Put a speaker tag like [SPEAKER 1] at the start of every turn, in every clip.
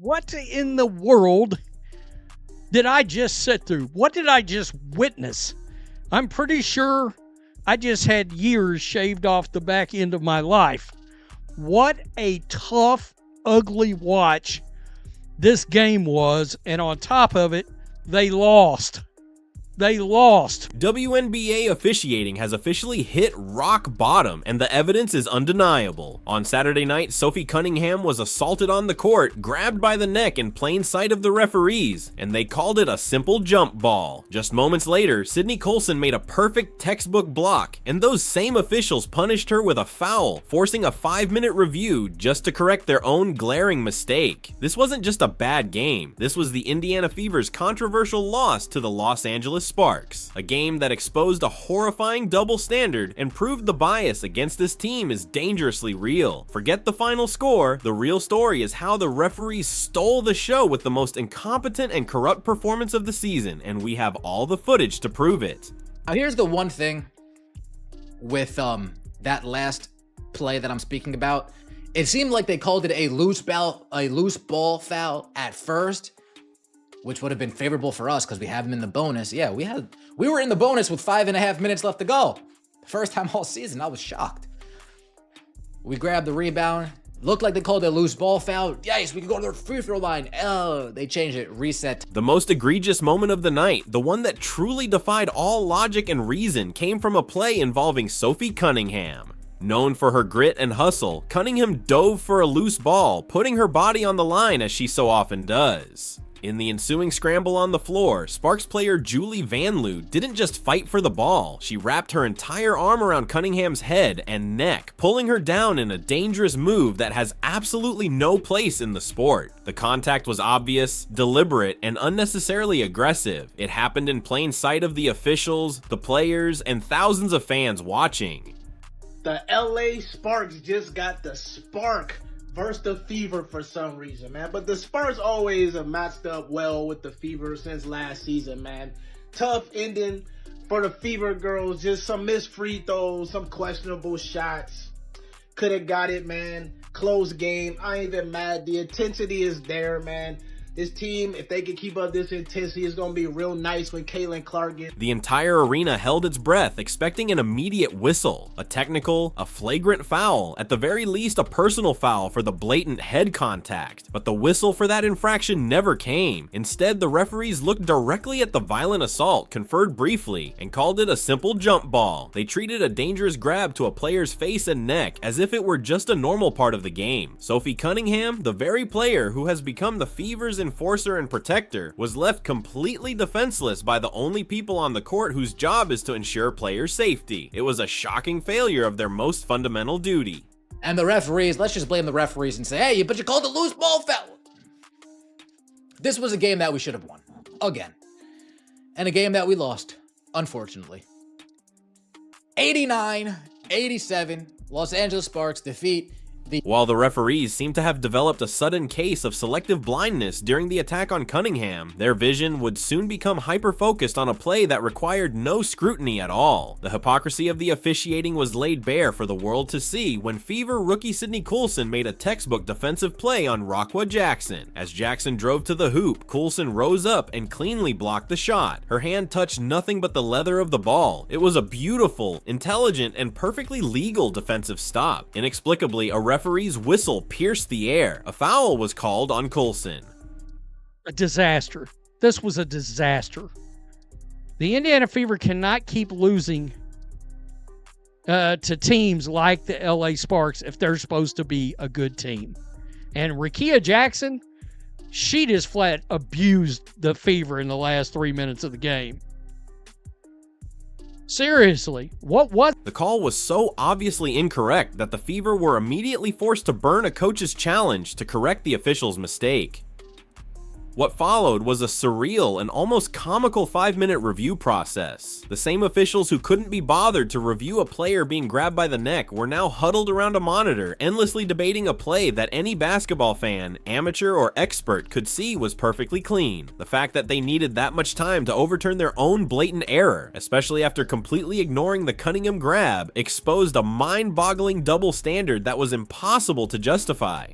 [SPEAKER 1] what in the world did I just sit through? What did I just witness? I'm pretty sure I just had years shaved off the back end of my life. What a tough, ugly watch this game was, and on top of it, they lost. They lost.
[SPEAKER 2] WNBA officiating has officially hit rock bottom, and the evidence is undeniable. On Saturday night, Sophie Cunningham was assaulted on the court, grabbed by the neck in plain sight of the referees, and they called it a simple jump ball. Just moments later, Sydney Colson made a perfect textbook block, and those same officials punished her with a foul, forcing a 5-minute review just to correct their own glaring mistake. This wasn't just a bad game. This was the Indiana Fever's controversial loss to the Los Angeles Sparks, a game that exposed a horrifying double standard and proved the bias against this team is dangerously real. Forget the final score, the real story is how the referees stole the show with the most incompetent and corrupt performance of the season, and we have all the footage to prove it.
[SPEAKER 3] Now here's the one thing with that last play that I'm speaking about. It seemed like they called it a loose ball foul at first, which would have been favorable for us because we have him in the bonus. Yeah, we were in the bonus with 5.5 minutes left to go. First time all season, I was shocked. We grabbed the rebound. Looked like they called it a loose ball foul. Yes, we can go to the free throw line. Oh, they changed it, reset.
[SPEAKER 2] The most egregious moment of the night, the one that truly defied all logic and reason, came from a play involving Sophie Cunningham. Known for her grit and hustle, Cunningham dove for a loose ball, putting her body on the line as she so often does. In the ensuing scramble on the floor, Sparks player Julie Vanloo didn't just fight for the ball, she wrapped her entire arm around Cunningham's head and neck, pulling her down in a dangerous move that has absolutely no place in the sport. The contact was obvious, deliberate, and unnecessarily aggressive. It happened in plain sight of the officials, the players, and thousands of fans watching.
[SPEAKER 4] The LA Sparks just got the spark versus the Fever for some reason, man. But the Spurs always have matched up well with the Fever since last season, man. Tough ending for the Fever girls. Just some missed free throws, some questionable shots. Could have got it, man. Close game. I ain't even mad. The intensity is there, man. This team, if they can keep up this intensity, is going to be real nice when Caitlin Clark gets.
[SPEAKER 2] The entire arena held its breath, expecting an immediate whistle, a technical, a flagrant foul, at the very least a personal foul for the blatant head contact. But the whistle for that infraction never came. Instead, the referees looked directly at the violent assault, conferred briefly, and called it a simple jump ball. They treated a dangerous grab to a player's face and neck as if it were just a normal part of the game. Sophie Cunningham, the very player who has become the Fever's enforcer and protector, was left completely defenseless by the only people on the court whose job is to ensure player safety. It was a shocking failure of their most fundamental duty.
[SPEAKER 3] And the referees, let's just blame the referees and say, hey, but you called a loose ball foul. This was a game that we should have won. Again. And a game that we lost, unfortunately. 89-87, Los Angeles Sparks defeat
[SPEAKER 2] While the referees seem to have developed a sudden case of selective blindness during the attack on Cunningham, their vision would soon become hyper-focused on a play that required no scrutiny at all. The hypocrisy of the officiating was laid bare for the world to see when Fever rookie Sydney Colson made a textbook defensive play on Rockwell Jackson. As Jackson drove to the hoop, Colson rose up and cleanly blocked the shot. Her hand touched nothing but the leather of the ball. It was a beautiful, intelligent, and perfectly legal defensive stop. Inexplicably, a referee's whistle pierced the air. A foul was called on Colson.
[SPEAKER 1] A disaster. This was a disaster. The Indiana Fever cannot keep losing to teams like the LA Sparks if they're supposed to be a good team. And Rockwell Jackson, she just flat abused the Fever in the last 3 minutes of the game. Seriously, what?
[SPEAKER 2] The call was so obviously incorrect that the Fever were immediately forced to burn a coach's challenge to correct the official's mistake. What followed was a surreal and almost comical 5-minute review process. The same officials who couldn't be bothered to review a player being grabbed by the neck were now huddled around a monitor, endlessly debating a play that any basketball fan, amateur or expert, could see was perfectly clean. The fact that they needed that much time to overturn their own blatant error, especially after completely ignoring the Cunningham grab, exposed a mind-boggling double standard that was impossible to justify.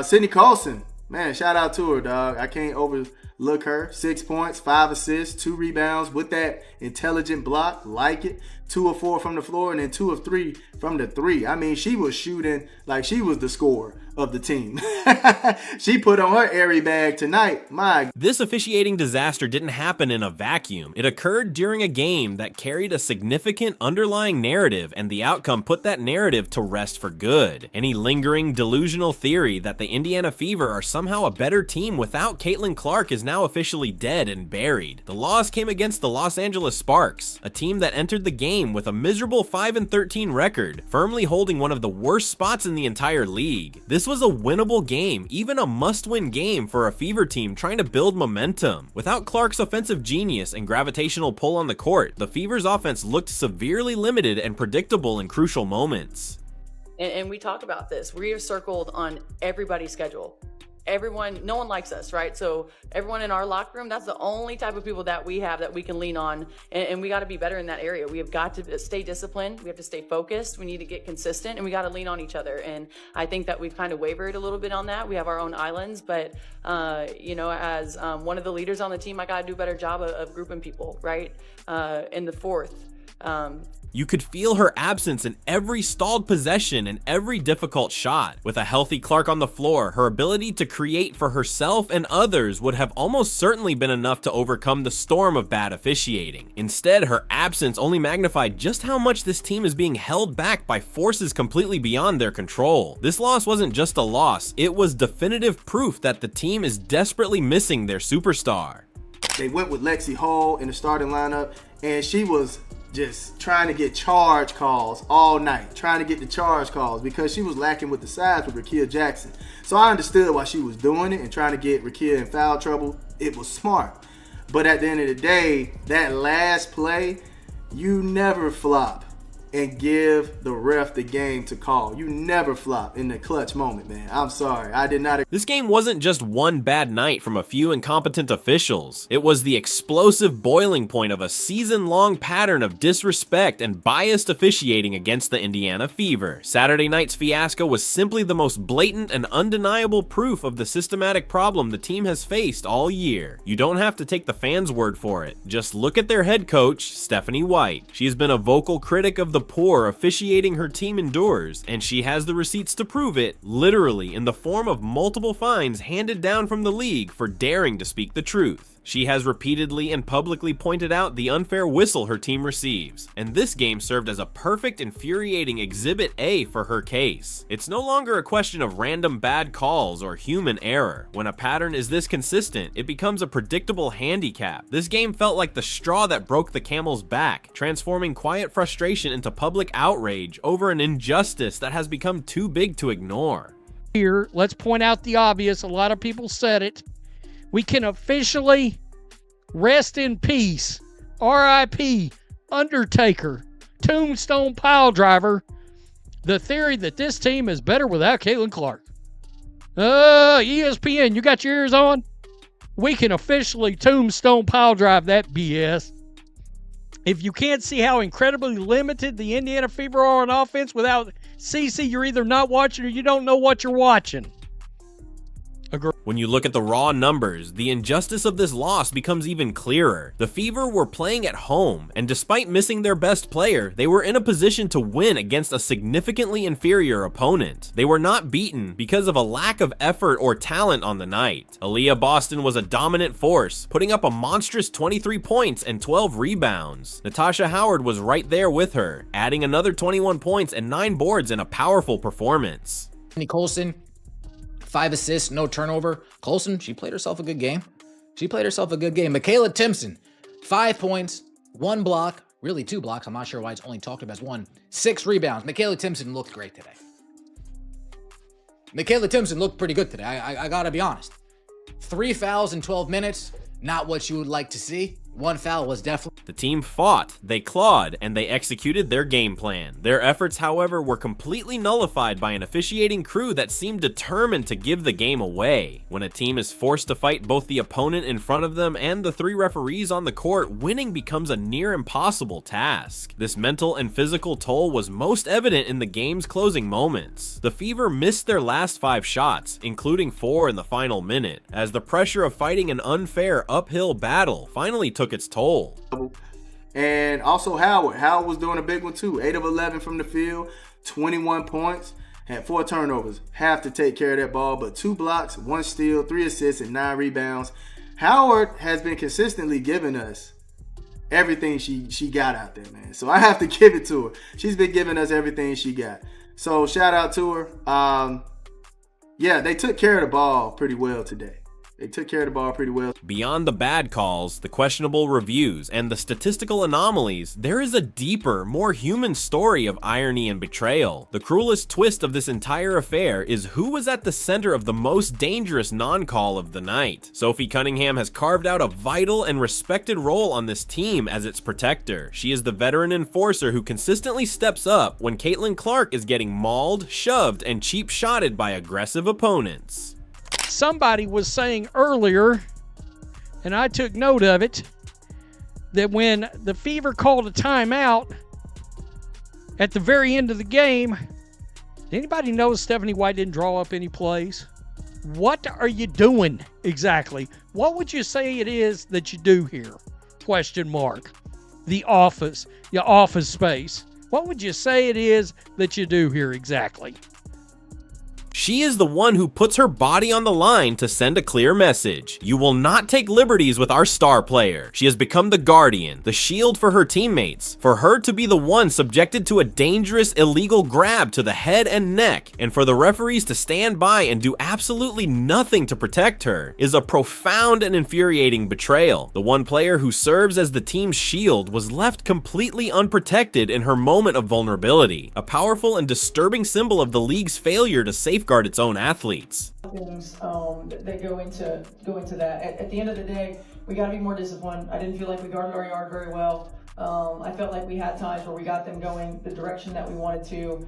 [SPEAKER 5] Sydney Colson Man, shout out to her, dog. I can't overlook her. 6 points, 5 assists, 2 rebounds with that intelligent block. Like it. 2 of 4 from the floor and then 2 of 3 from the 3. I mean, she was shooting like she was the scorer of the team. She put on her airy bag tonight.
[SPEAKER 2] This officiating disaster didn't happen in a vacuum. It occurred during a game that carried a significant underlying narrative, and the outcome put that narrative to rest for good. Any lingering delusional theory that the Indiana Fever are somehow a better team without Caitlin Clark is now officially dead and buried. The loss came against the Los Angeles Sparks, a team that entered the game with a miserable 5-13 record, firmly holding one of the worst spots in the entire league. This was a winnable game, even a must-win game for a Fever team trying to build momentum. Without Clark's offensive genius and gravitational pull on the court, the Fever's offense looked severely limited and predictable in crucial moments.
[SPEAKER 6] And we talk about this. We have circled on everybody's schedule. Everyone, no one likes us, right? So everyone in our locker room, that's the only type of people that we have that we can lean on, and we got to be better in that area. We have got to stay disciplined. We have to stay focused. We need to get consistent, and we got to lean on each other. And I think that we've kind of wavered a little bit on that. We have our own islands, but as one of the leaders on the team, I got to do a better job of grouping people, right? In the fourth.
[SPEAKER 2] You could feel her absence in every stalled possession and every difficult shot. With a healthy Clark on the floor, her ability to create for herself and others would have almost certainly been enough to overcome the storm of bad officiating. Instead, her absence only magnified just how much this team is being held back by forces completely beyond their control. This loss wasn't just a loss, it was definitive proof that the team is desperately missing their superstar.
[SPEAKER 5] They went with Lexi Hall in the starting lineup, and she was just trying to get charge calls all night, trying to get the charge calls because she was lacking with the size with Rakia Jackson. So I understood why she was doing it and trying to get Rakia in foul trouble. It was smart. But at the end of the day, that last play, you never flop and give the ref the game to call. You never flop in the clutch moment, man. I'm sorry. I did not.
[SPEAKER 2] This game wasn't just one bad night from a few incompetent officials. It was the explosive boiling point of a season-long pattern of disrespect and biased officiating against the Indiana Fever. Saturday night's fiasco was simply the most blatant and undeniable proof of the systematic problem the team has faced all year. You don't have to take the fans' word for it. Just look at their head coach, Stephanie White. She has been a vocal critic of the poor officiating her team endures, and she has the receipts to prove it, literally in the form of multiple fines handed down from the league for daring to speak the truth. She has repeatedly and publicly pointed out the unfair whistle her team receives, and this game served as a perfect, infuriating exhibit A for her case. It's no longer a question of random bad calls or human error. When a pattern is this consistent, it becomes a predictable handicap. This game felt like the straw that broke the camel's back, transforming quiet frustration into public outrage over an injustice that has become too big to ignore.
[SPEAKER 1] Here, let's point out the obvious. A lot of people said it. We can officially rest in peace. R.I.P. Undertaker, Tombstone Piledriver. The theory that this team is better without Caitlin Clark. ESPN, you got your ears on? We can officially Tombstone Piledrive that BS. If you can't see how incredibly limited the Indiana Fever are on offense without CC, you're either not watching or you don't know what you're watching.
[SPEAKER 2] When you look at the raw numbers, the injustice of this loss becomes even clearer. The Fever were playing at home, and despite missing their best player, they were in a position to win against a significantly inferior opponent. They were not beaten because of a lack of effort or talent on the night. Aaliyah Boston was a dominant force, putting up a monstrous 23 points and 12 rebounds. Natasha Howard was right there with her, adding another 21 points and 9 boards in a powerful performance.
[SPEAKER 3] Colson, 5 assists, no turnover. Colson, she played herself a good game. Michaela Timpson, 5 points, 1 block, really 2 blocks. I'm not sure why it's only talked about as 1. 6 rebounds. Michaela Timpson looked great today. Michaela Timpson looked pretty good today. I gotta be honest. 3 fouls in 12 minutes, not what you would like to see. one foul was definitely.
[SPEAKER 2] The team fought, they clawed, and they executed their game plan. Their efforts, however, were completely nullified by an officiating crew that seemed determined to give the game away. When a team is forced to fight both the opponent in front of them and the 3 referees on the court, winning becomes a near impossible task. This mental and physical toll was most evident in the game's closing moments. The Fever missed their last 5 shots, including 4 in the final minute, as the pressure of fighting an unfair uphill battle finally took its toll.
[SPEAKER 5] And also Howard was doing a big one too. 8 of 11 from the field, 21 points, had 4 turnovers. Have to take care of that ball, but 2 blocks, 1 steal, 3 assists, and 9 rebounds. Howard has been consistently giving us everything she got out there, man. So I have to give it to her. She's been giving us everything she got. So shout out to her. Yeah, they took care of the ball pretty well today.
[SPEAKER 2] Beyond the bad calls, the questionable reviews, and the statistical anomalies, there is a deeper, more human story of irony and betrayal. The cruelest twist of this entire affair is who was at the center of the most dangerous non-call of the night. Sophie Cunningham has carved out a vital and respected role on this team as its protector. She is the veteran enforcer who consistently steps up when Caitlin Clark is getting mauled, shoved, and cheap-shotted by aggressive opponents.
[SPEAKER 1] Somebody was saying earlier, and I took note of it, that when the Fever called a timeout at the very end of the game, did anybody know Stephanie White didn't draw up any plays? What are you doing exactly? What would you say it is that you do here? Question mark. The office, your office space. What would you say it is that you do here exactly?
[SPEAKER 2] She is the one who puts her body on the line to send a clear message. You will not take liberties with our star player. She has become the guardian, the shield for her teammates. For her to be the one subjected to a dangerous, illegal grab to the head and neck, and for the referees to stand by and do absolutely nothing to protect her, is a profound and infuriating betrayal. The one player who serves as the team's shield was left completely unprotected in her moment of vulnerability, a powerful and disturbing symbol of the league's failure to safeguard its own athletes.
[SPEAKER 7] Things that go into that. At the end of the day, we got to be more disciplined. I didn't feel like we guarded our yard very well. I felt like we had times where we got them going the direction that we wanted to,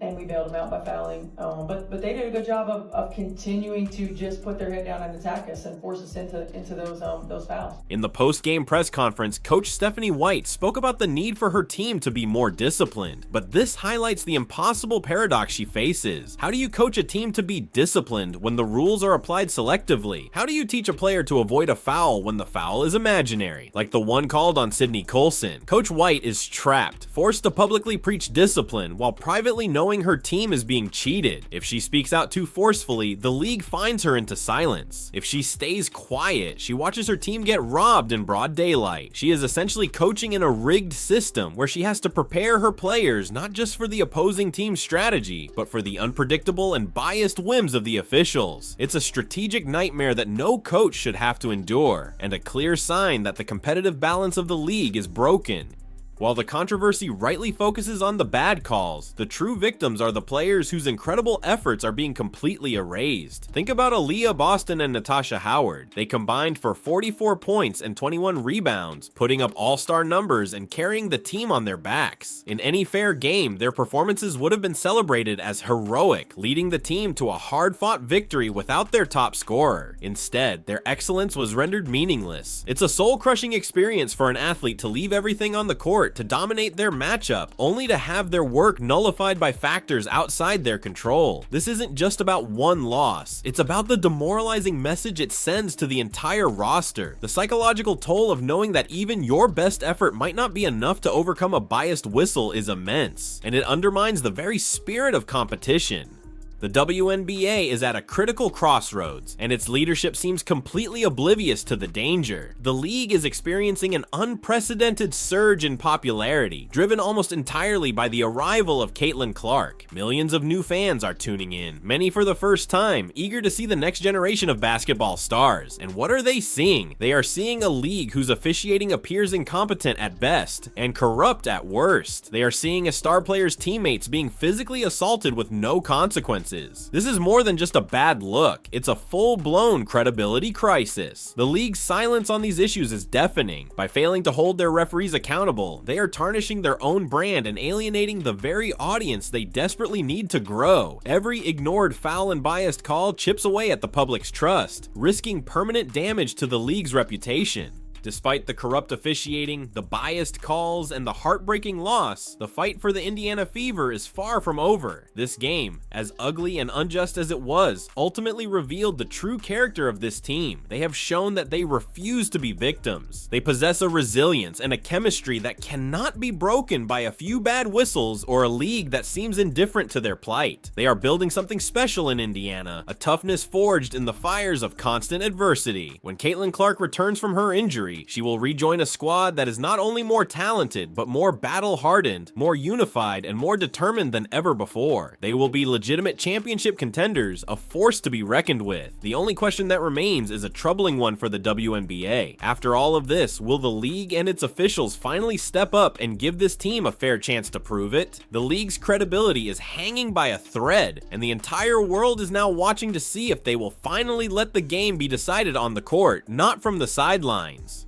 [SPEAKER 7] and we bailed them out by fouling. But they did a good job of continuing to just put their head down and attack us and force us into those fouls.
[SPEAKER 2] In the post-game press conference, Coach Stephanie White spoke about the need for her team to be more disciplined, but this highlights the impossible paradox she faces. How do you coach a team to be disciplined when the rules are applied selectively? How do you teach a player to avoid a foul when the foul is imaginary, like the one called on Sydney Colson? Coach White is trapped, forced to publicly preach discipline while privately knowing her team is being cheated. If she speaks out too forcefully, the league fines her into silence. If she stays quiet, she watches her team get robbed in broad daylight. She is essentially coaching in a rigged system where she has to prepare her players not just for the opposing team's strategy, but for the unpredictable and biased whims of the officials. It's a strategic nightmare that no coach should have to endure, and a clear sign that the competitive balance of the league is broken. While the controversy rightly focuses on the bad calls, the true victims are the players whose incredible efforts are being completely erased. Think about Aaliyah Boston and Natasha Howard. They combined for 44 points and 21 rebounds, putting up all-star numbers and carrying the team on their backs. In any fair game, their performances would have been celebrated as heroic, leading the team to a hard-fought victory without their top scorer. Instead, their excellence was rendered meaningless. It's a soul-crushing experience for an athlete to leave everything on the court to dominate their matchup, only to have their work nullified by factors outside their control. This isn't just about one loss, it's about the demoralizing message it sends to the entire roster. The psychological toll of knowing that even your best effort might not be enough to overcome a biased whistle is immense, and it undermines the very spirit of competition. The WNBA is at a critical crossroads, and its leadership seems completely oblivious to the danger. The league is experiencing an unprecedented surge in popularity, driven almost entirely by the arrival of Caitlin Clark. Millions of new fans are tuning in, many for the first time, eager to see the next generation of basketball stars. And what are they seeing? They are seeing a league whose officiating appears incompetent at best, and corrupt at worst. They are seeing a star player's teammates being physically assaulted with no consequences, consequences. This is more than just a bad look, it's a full-blown credibility crisis. The league's silence on these issues is deafening. By failing to hold their referees accountable, they are tarnishing their own brand and alienating the very audience they desperately need to grow. Every ignored foul and biased call chips away at the public's trust, risking permanent damage to the league's reputation. Despite the corrupt officiating, the biased calls, and the heartbreaking loss, the fight for the Indiana Fever is far from over. This game, as ugly and unjust as it was, ultimately revealed the true character of this team. They have shown that they refuse to be victims. They possess a resilience and a chemistry that cannot be broken by a few bad whistles or a league that seems indifferent to their plight. They are building something special in Indiana, a toughness forged in the fires of constant adversity. When Caitlin Clark returns from her injury, she will rejoin a squad that is not only more talented, but more battle-hardened, more unified, and more determined than ever before. They will be legitimate championship contenders, a force to be reckoned with. The only question that remains is a troubling one for the WNBA. After all of this, will the league and its officials finally step up and give this team a fair chance to prove it? The league's credibility is hanging by a thread, and the entire world is now watching to see if they will finally let the game be decided on the court, not from the sidelines.